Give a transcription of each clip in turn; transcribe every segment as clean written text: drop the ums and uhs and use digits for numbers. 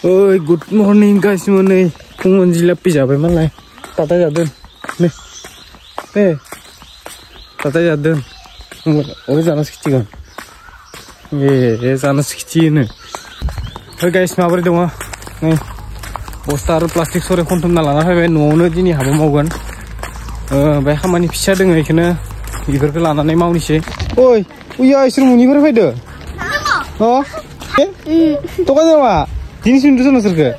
Oi, good morning guys semua nih. Pengen jilapi jabai malah. Tata jadun. Nih. Tata jadun. Oh, sana sekecil kan. Sana sekecil nih. Oi guys, mabar dong. Nih. Bostar plastik sore kontum nalana fai nuwuno dini haba mawgan. Bai khamani fisa dong ikhna. Iforko lanane mawnise. Oi, uya isru munifor faido. Oh. Toka jawa. Ini sundu sana serga.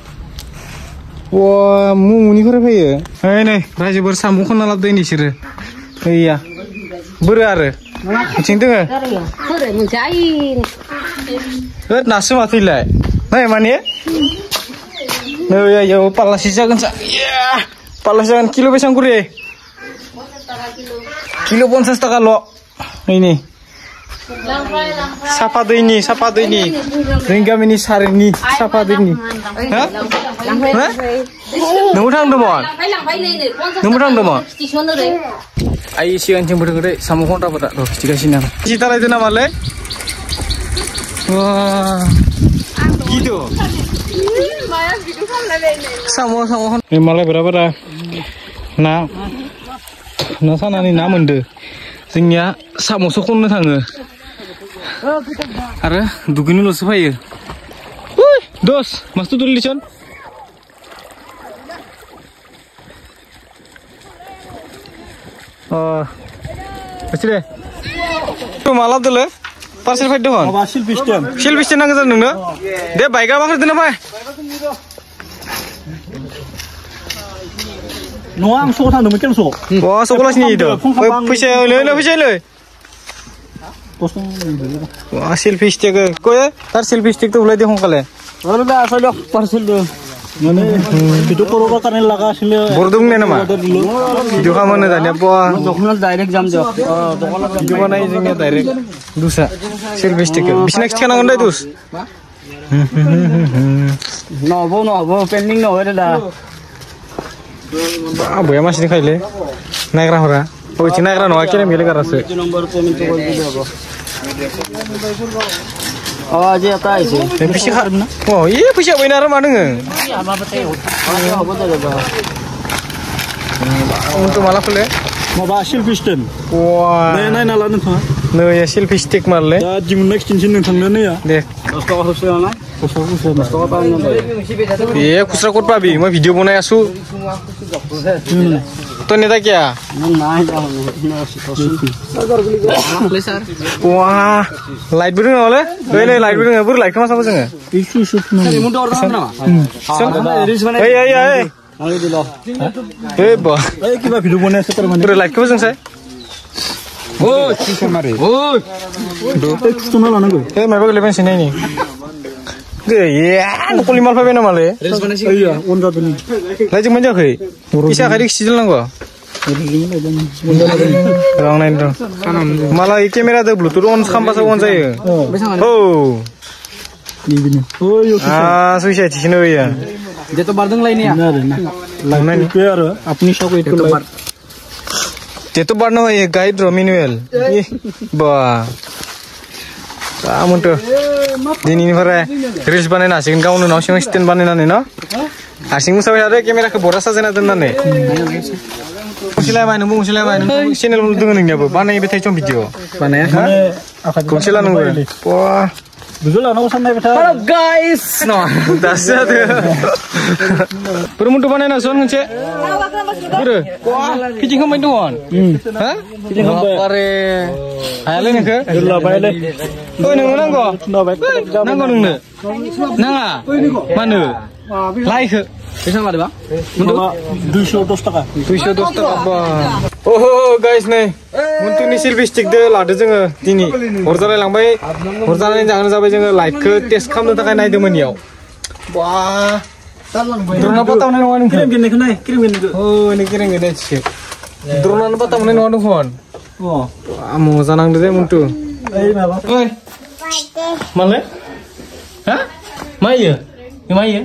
Wah, muni kore paye. Nih, raja bersambung kan alat ini sih. Iya. Berare. Cinta nggak? Boleh mencain. Nasi mati lah. Nah, mana ya? Ya, palas sisa kan sa. Ya, palas kan kilo besang kure. Kilo pun setengah lo. Ini. Siapa tuh ini? Ringgam ini sehari ini. Siapa tuh ini? Hah? Nomor demon. Ayo sih anjing berdengere sama kontra pada loh jika sini. Cita itu namanya? Wah, gitu. Sama. Ini malah berapa dah? Nah sana nih namun deh. Sehingga sama sokon ngetangga. Ara, dugini lo supaya. Wih, dos, mas tuh tulis con. Oh, pasti deh. Tuh malam tuh le, parcel fight doang. Silpistem nang kesan dong, dia baik apa kerja apa? Noang so tang demi so. Wah, sekolah sini itu. Pusing le. Wah, selfie stick kau tar selfie stick tu boleh dihong kale. Kalau dah asal dah parcel tu. Mana video call करने लगा इसलिए. Bordung ni nama. Video kamu ni dah ni apa? Dokumen direct jam jauh. Video mana ini direct. Dusa selfie stick. Bis next kan angkat dus. No, pending no ada dah. Abu ya masih dikai le. Naik rahora. Oh, cina naik rahora. Akhirnya milih kerasa. Nomor payment tu boleh juga. Oh, aja apa sih? Pisi har. Oh, iya pisi apa ini arah mana nge? Apa betul? Apa betul? Untuk malah pula. Mau selfie stick. Wah. Nah, nalar nih tuh. No ya selfie stick malah. Ya, jam next cincin nih thangnya nih ya. Deh. Dosto harus jalan. Dosto apa yang nampak? Iya, kusra kot pabi. Mau video pun ya su. Tuh ni tak ya? Wah, light biru nggak boleh? Boleh light biru nggak? Buru light kemana sama sih? Isu. Iya. Bah. Kita video mana sekarang? Buru light kemana sih? Oh, cincin mari. Oh, itu mana nunggu? Mereka kelebihan sini ni. Iya, aku 5 alfa bena malah. Iya, onda tu ni. Lagi mana kau? Bisa kali kecil lang kau. Orang lain dong. Malah kamera tu bluetooth on sampai on saya. Oh. Oh, susah sih ni ya. Jatuh bardeng lain ya. Lain itu ya, apni shop itu bar. Jatuh bardeng ya guide Romanuel. Bah. Kamu tuh, ini pernah reels banen asing kau nu nasi stand banen ane no, asing musa ada kamera ke boras saja nanti nane. Musilai main, channel lu dengan ini apa? Banen ibu tayang video, banen ya? Kunci lah nunggu. Wah, betul lah, nunggu sampai betul. Halo guys, no, dasar tuh. Perumutu banen asuhan kunci. Buru, kijing kamu itu on, hah? Kijing kamu pare, ayalnya nih ke? Dulu bayar. Oh, nanggo. Nanggo. Nanga. Mana? Like. Bisa nggak ada bang? Untuk 200 taka. 200 taka apa? Oh guys nih, untuk ni selfie stick deh lah, ada jangan ini. Order lang bay, order ni jangan sampai jangan like ke test kamu tak kena itu meniau. Wah. Drone apa tahu nih orang kirim gini. Oh, ini kirim gini sih. Drone apa tahu nih orang phone. Oh, mau sanang deh muntu. Oi. Malah? Hah? Maya? Maya?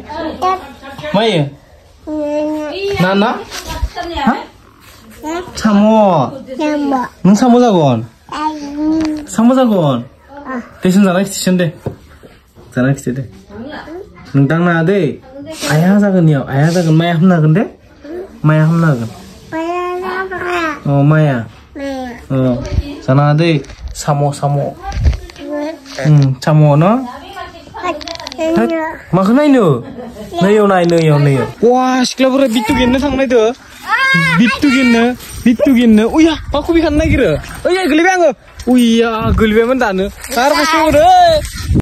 Maya? Nana? Hah? Samo. Nung samo jagon? Samo jagon? Station jalan station deh. Jalan station deh. nung tang na deh. Ayah zagan ya, ayah zagan maya hamna kan deh? Maya hamna kan? Oh maya. Oh, sana deh. Samo. Samo no? Makan naik no? Nayo. Wah, sekolah berapa bitu gini thang naik tuh? Bitu gini. Oh ya, aku bikin naik kira. Oh ya, geli banget. Oh iya, geli banget mana? Harus masuk deh.